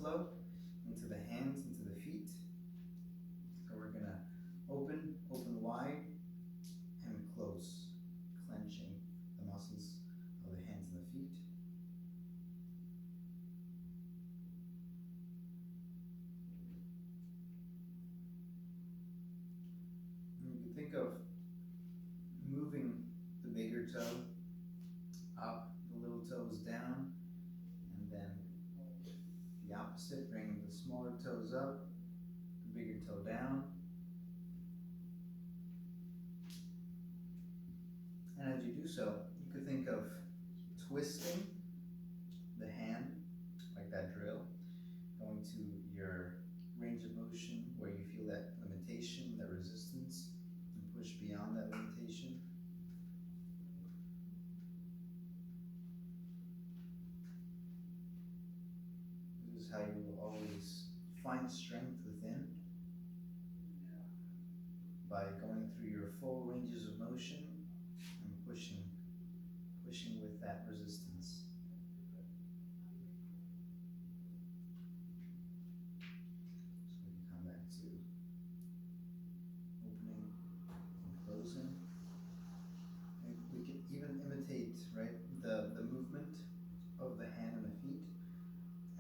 flow into the hands, into the feet. So we're gonna open wide, and close, clenching the muscles of the hands and the feet. And you can think of moving the bigger toe up, the little toes down, and then the opposite, bringing the smaller toes up, the bigger toe down. And as you do so, you could think of twisting the hand, like that drill, going to your range of motion where you feel that limitation, that resistance, and push beyond that limitation. This is how you will always find strength within, by going through your full ranges of motion and pushing with that resistance. So we can come back to opening and closing. And we can even imitate, right, the movement of the hand and the feet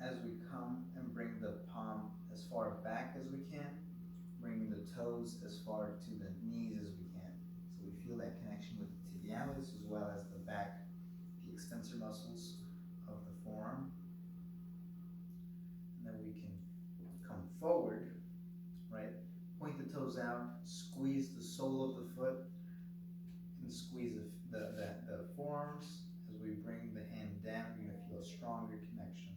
as we come and bring the palm as far back as we can, bringing the toes as far to the knees as we can. So we feel that connection with the tibialis as well as the back, the extensor muscles of the forearm. And then we can come forward, right? Point the toes out, squeeze the sole of the foot, and squeeze the forearms. As we bring the hand down, you're going to feel a stronger connection.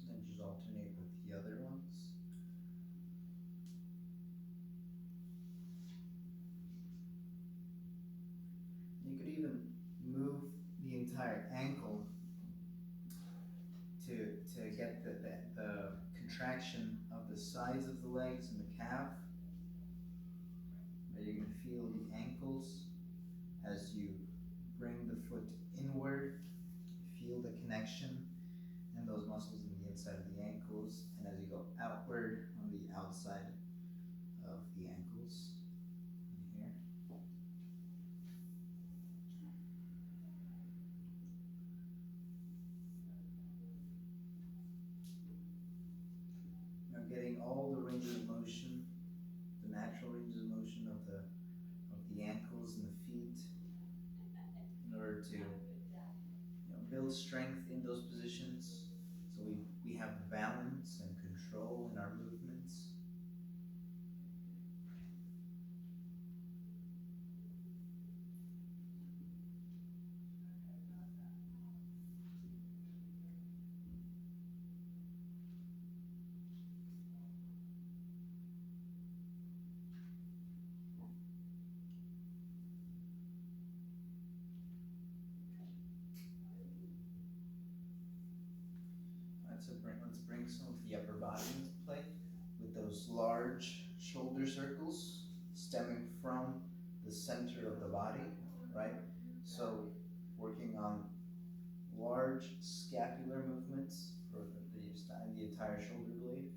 Then just alternate with the other ones. You could even move the entire ankle to get the contraction of the sides of the legs and the calf. But you can feel the ankles as you bring the foot inward. Feel the connection and those muscles in the inside of the ankles, and as you go outward on the outside of the ankles. Here. Now getting all the ranges of motion, the natural ranges of motion of the ankles and the feet, in order to build strength in those positions, so we have balance and control in our movements. Let's bring some of the upper body into play with those large shoulder circles stemming from the center of the body, right? So working on large scapular movements for the entire shoulder blade.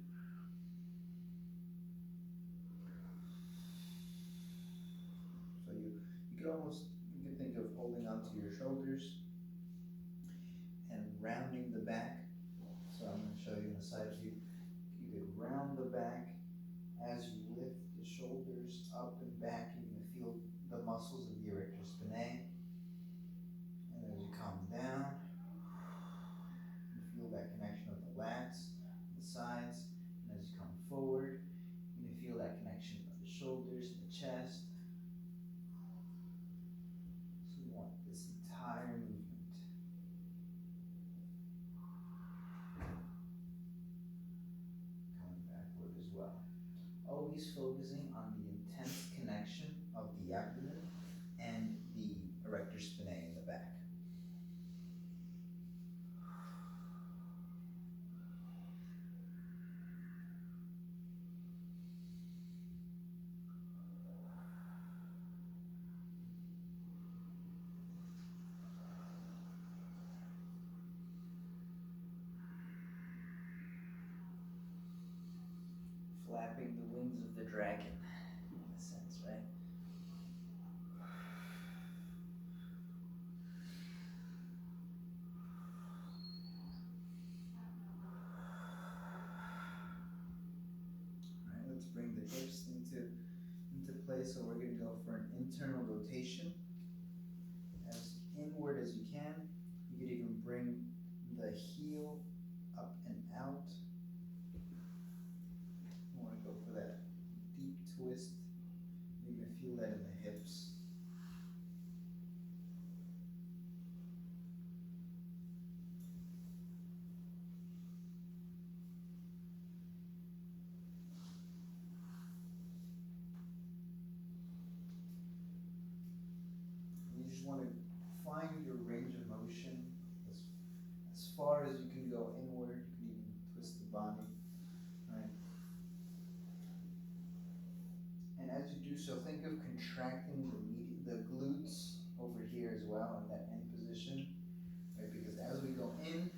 So you can think of holding onto your shoulders and rounding the back. So I'm going to show you on the side view. You could round the back as you lift the shoulders up and back. You're going to feel the muscles of the erector spinae. And as you come down, you feel that connection of the lats, the sides. And as you come forward, you're going to feel that connection of the shoulders and the chest. So we want this entire movement. Always focusing on the intense connection of the abdomen and the erector spinae in the back. flapping the wings of the dragon, in a sense, right? All right, let's bring the hips into place. So we're going to go for an internal rotation, as inward as you can. You could even bring the heel up and out. You want to go for that deep twist. You can feel that in the hips. You just want to find your range of motion as far as you can go inward. You can even twist the body, right? And as you do so, think of contracting the glutes over here as well in that end position, right? Because as we go in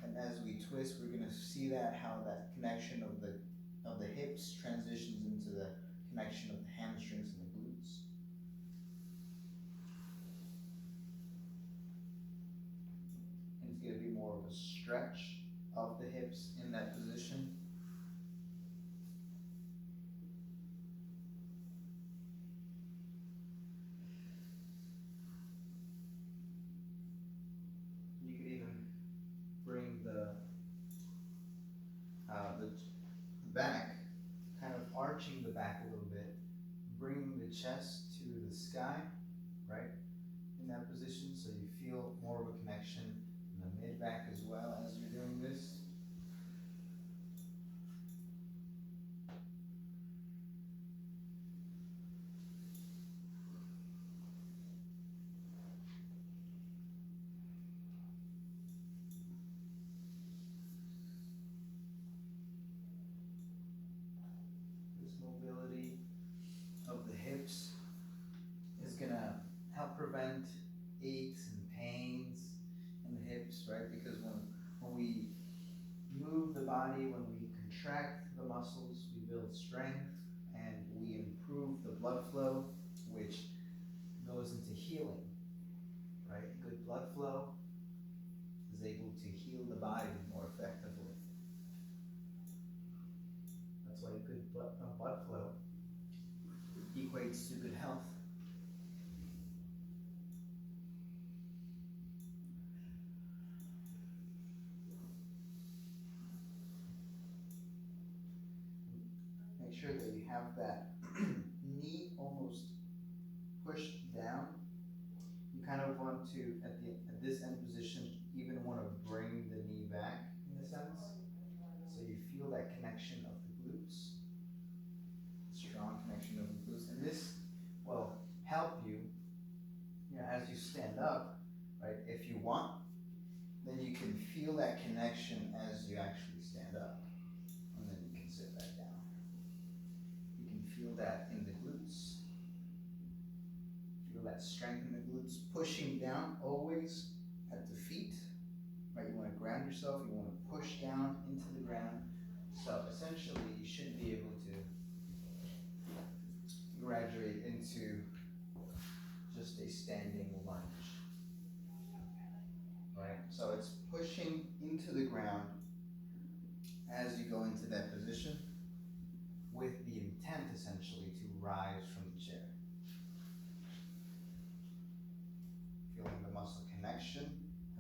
and as we twist, we're going to see how that connection of the hips transitions into the connection of the hamstrings and the glutes. And it's going to be more of a stretch of the hips in that position. You could even bring the back, kind of arching the back a little bit, bringing the chest to the sky, right, in that position, so you feel more of a connection in the mid-back as well as you're doing this. Mobility of the hips is gonna help prevent aches and pains in the hips, right? Because when we move the body, when we contract the muscles, we build strength and we improve the blood flow, which goes into healing, right? Good blood flow is able to heal the body more effectively. That's why good blood flow equates to good health. Make sure that you have that knee almost pushed down. You kind of want to, at this end position, even want to bring the knee back in a sense, so you feel that connection of the glutes, strong connection of the glutes, and this will help you, as you stand up, right? If you want, then you can feel that connection as you actually stand up, and then you can sit back down. You can feel that in the glutes. Feel that strength in the glutes, pushing down always at the feet, right? You want to ground yourself, you want to push down into the ground. So essentially, you should be able to graduate into just a standing lunge, right? So it's pushing into the ground as you go into that position with the intent essentially to rise from the chair. Feeling the muscle connection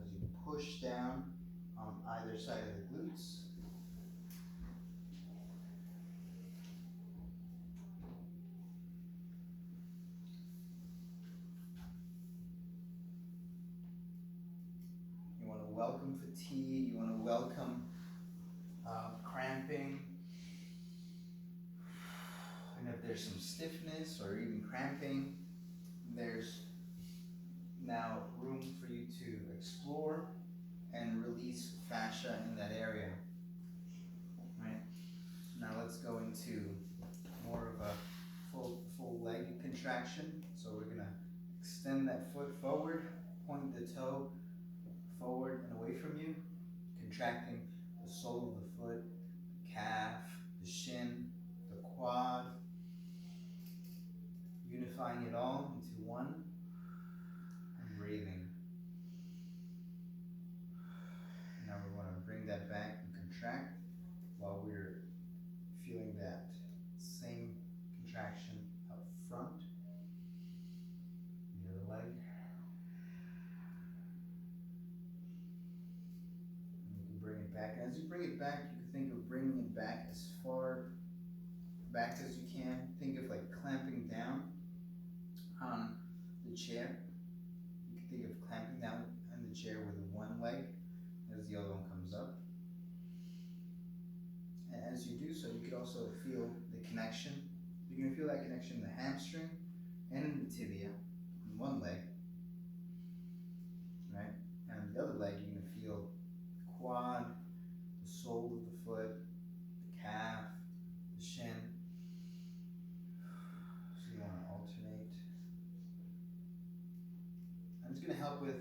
as you push down on either side of the glutes. You want to welcome fatigue, you want to welcome cramping. And if there's some stiffness or even cramping, there's now room for you to explore and release fascia in that area. Right? Now let's go into more of a full leg contraction. So we're gonna extend that foot forward, point the toe forward and away from you, contracting the sole of the foot, the calf, the shin, the quad, unifying it all into one, and breathing. Now we want to bring that back and contract while we're feeling that same contraction up front. The other leg. And you can bring it back. And as you bring it back, you can think of bringing it back as far back as you can. Think of like clamping down on the chair. You can think of clamping down on the chair with one leg as the other one comes up. And as you do so, you can also feel the connection. You're going to feel that connection in the hamstring and in the tibia on one leg, right? And on the other leg, you're going to feel the quad, the sole of the foot, the calf, the shin. So you want to alternate. And it's going to help with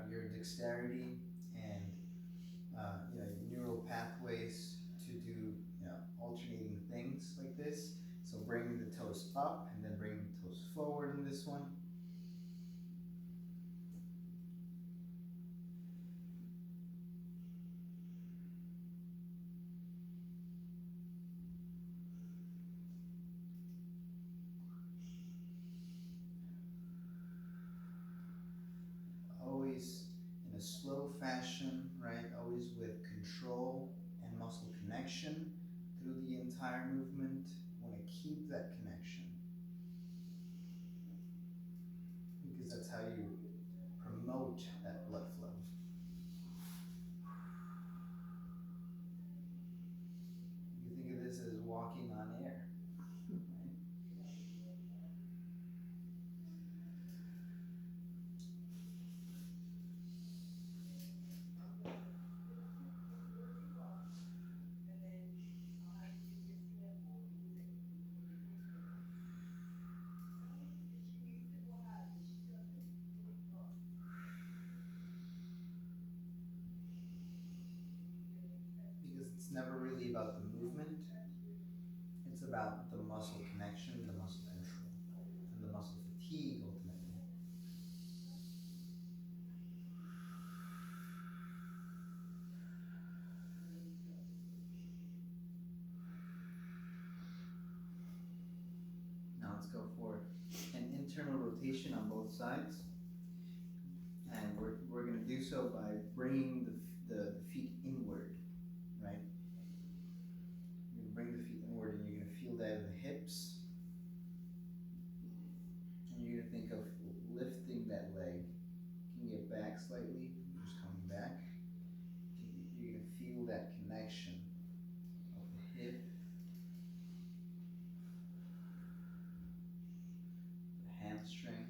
your dexterity and neural pathways to do alternating things like this. So bringing the toes up and then bringing the toes forward in this one. Always in a slow fashion, right? Always with control and muscle connection through the entire movement. You want to keep that connection because that's how you promote that blood flow. You think of this as walking on air. It's never really about the movement, it's about the muscle connection, the muscle control, and the muscle fatigue ultimately. Now let's go for an internal rotation on both sides. And we're going to do so by bringing the feet inward, right? You're going to bring the feet inward and you're going to feel that in the hips. And you're going to think of lifting that leg. You can get back slightly, just coming back. You're going to feel that connection of the hip, the hamstring.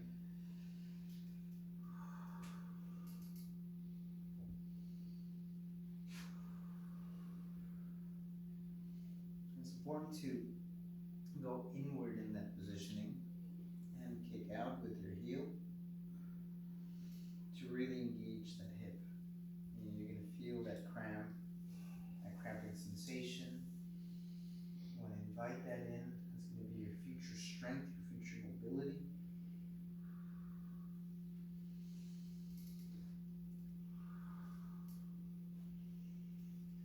It's important to go inward in that positioning and kick out with your heel to really engage that hip. And you're going to feel that cramp, that cramping sensation. You want to invite that in. That's going to be your future strength, your future mobility.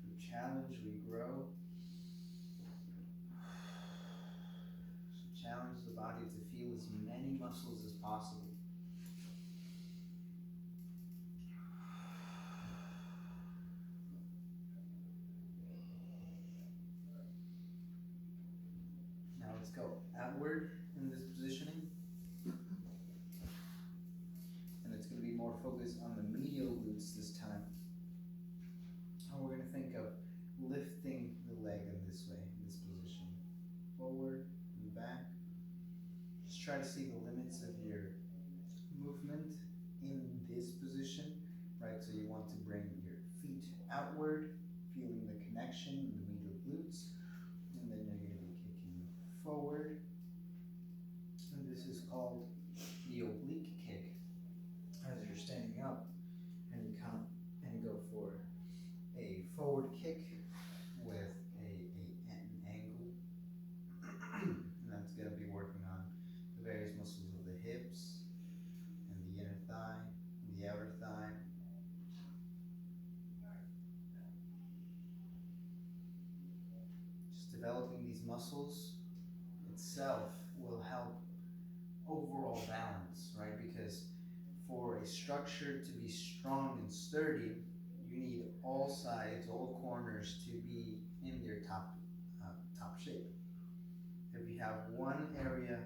Through challenge, we grow. Challenge the body to feel as many muscles as possible. Now let's go outward in this positioning. And it's going to be more focused on the medial glutes this time. And we're going to think of lifting the leg in this way, in this position. Forward and back. Just try to see the limits of your movement in this position, right? So you want to bring your feet outward, feeling the connection in the medial glutes, and then you're going to be kicking forward. And this is called the oblique kick. As you're standing up and you come and go for a forward kick with a developing these muscles itself will help overall balance, right? Because for a structure to be strong and sturdy, you need all sides, all corners to be in their top shape. If you have one area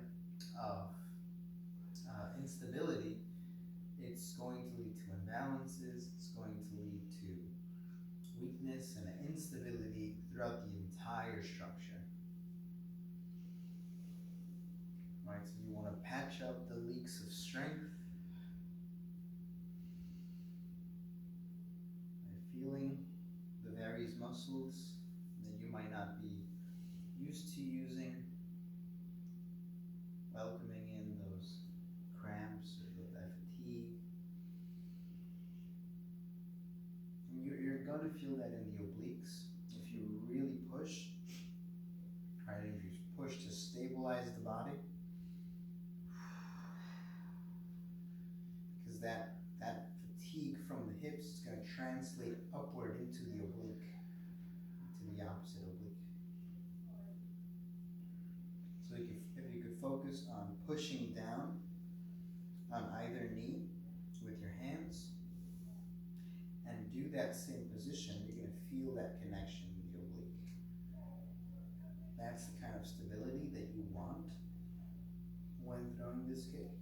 of instability, it's going to lead to imbalances, it's going to lead to weakness and instability throughout the entire structure. Right, so you want to patch up the leaks of strength by feeling the various muscles that you might not be used to using, welcoming in those cramps or that fatigue. And you're going to feel that in the obliques if you really push, right? If you push to stabilize the body, because that fatigue from the hips is going to translate upward into the oblique, to the opposite oblique. So if you could focus on pushing down on either knee with your hands and do that same position, you're going to feel that connection in the oblique. That's the kind of stability that you want when throwing this kick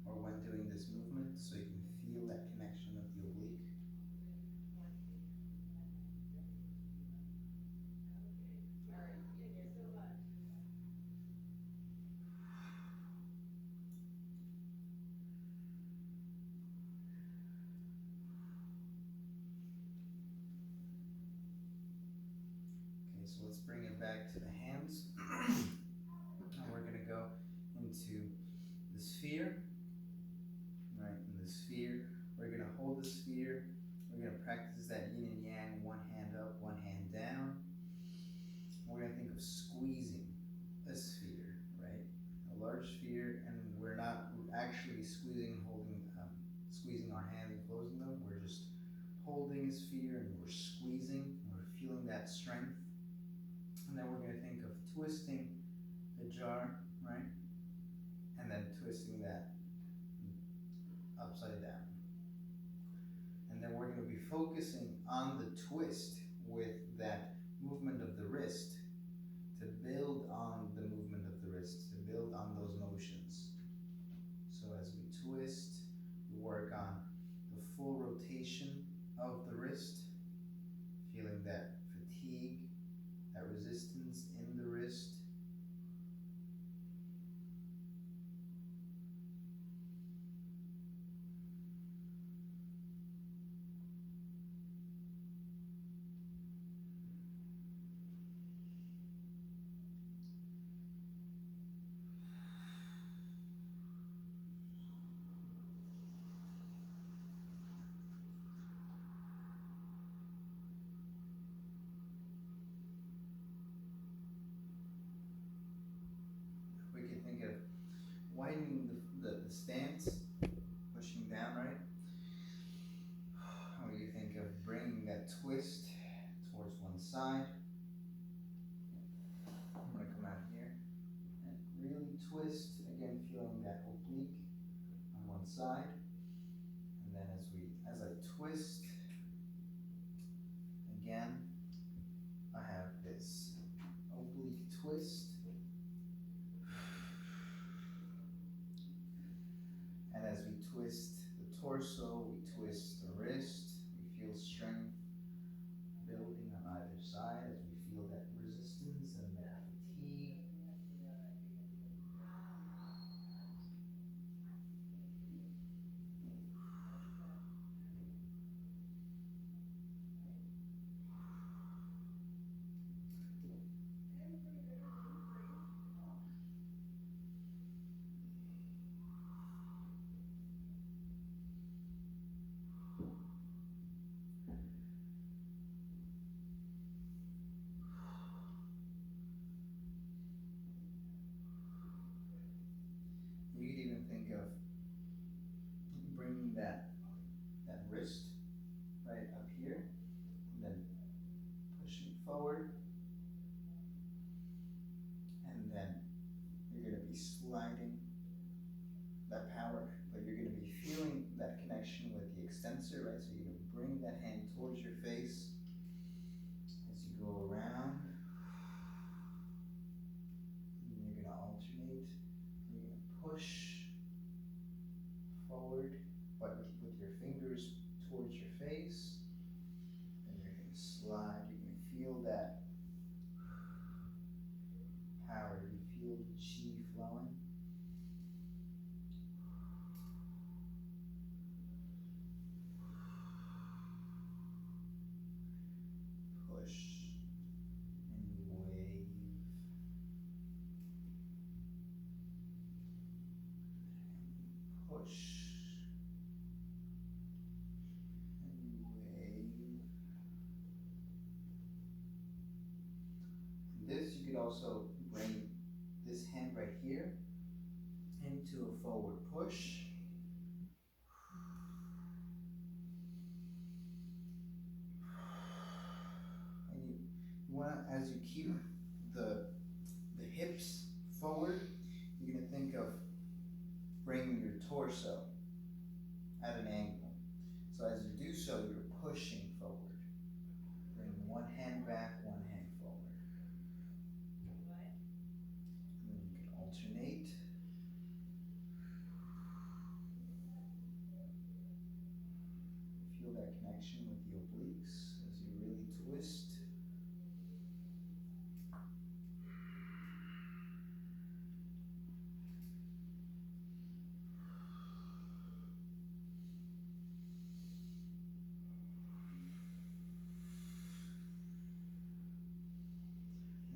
or when doing this movement, so you can feel that connection of the oblique. Okay, so let's bring it back to the hands. And we're going to go into the sphere. Right, in the sphere, we're going to hold the sphere. We're going to practice that yin and yang, one hand up, one hand down. We're going to think of squeezing a sphere, right? A large sphere, and we're not actually squeezing our hands and closing them. We're just holding a sphere and we're squeezing. We're feeling that strength. And then we're going to think of twisting the jar, right? And then twisting that upside down. And then we're going to be focusing on the twist with that movement of the wrist to build on the movement of the wrist, to build on those motions. So as we twist, we work on the full rotation of the wrist, feeling that fatigue, that resistance in the wrist. We can think of widening the stance, pushing down, right? Or you think of bringing that twist towards one side. I'm going to come out here and really twist, again feeling that oblique on one side. And then as I twist, again, I have this oblique twist. And as we twist the torso, we twist the wrist, we feel strength building on either side as we feel that resistance and that fatigue. You could even think of bringing that wrist right up here, and then pushing forward, push, and you wave. Push, and you wave. And this, you could also bring this hand right here into a forward push. And you want to, as you keep the hips forward, you're going to think of bringing your torso at an angle. So as you do so, you're pushing forward. Bring one hand back, one hand forward. And then you can alternate. Feel that connection with the obliques as you really twist.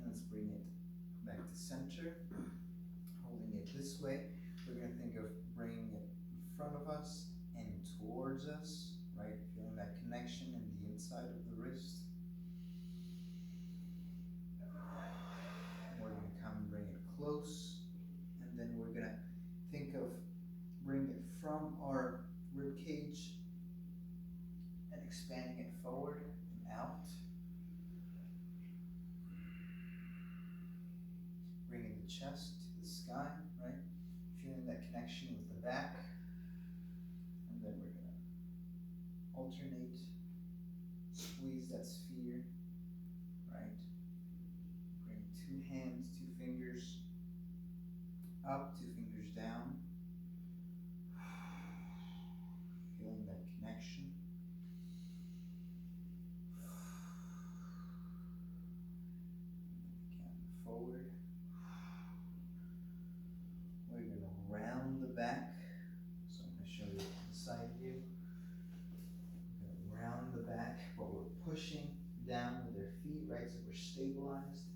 Let's bring it back to center, holding it this way. We're going to think of bringing it in front of us and towards us, right? Feeling that connection in the inside of the wrist. We're going to come and bring it close, and then we're going to think of bringing it from our rib cage and expanding it forward and out. Bringing the chest to the sky, right? Feeling that connection with the back. And then we're going to alternate, squeeze that sphere, right? Bring two hands, two fingers up, two fingers down. Feeling that connection. Again, forward. We're going to round the back. So I'm going to show you the side view. We're going to round the back, but we're pushing down with our feet, right? So we're stabilized.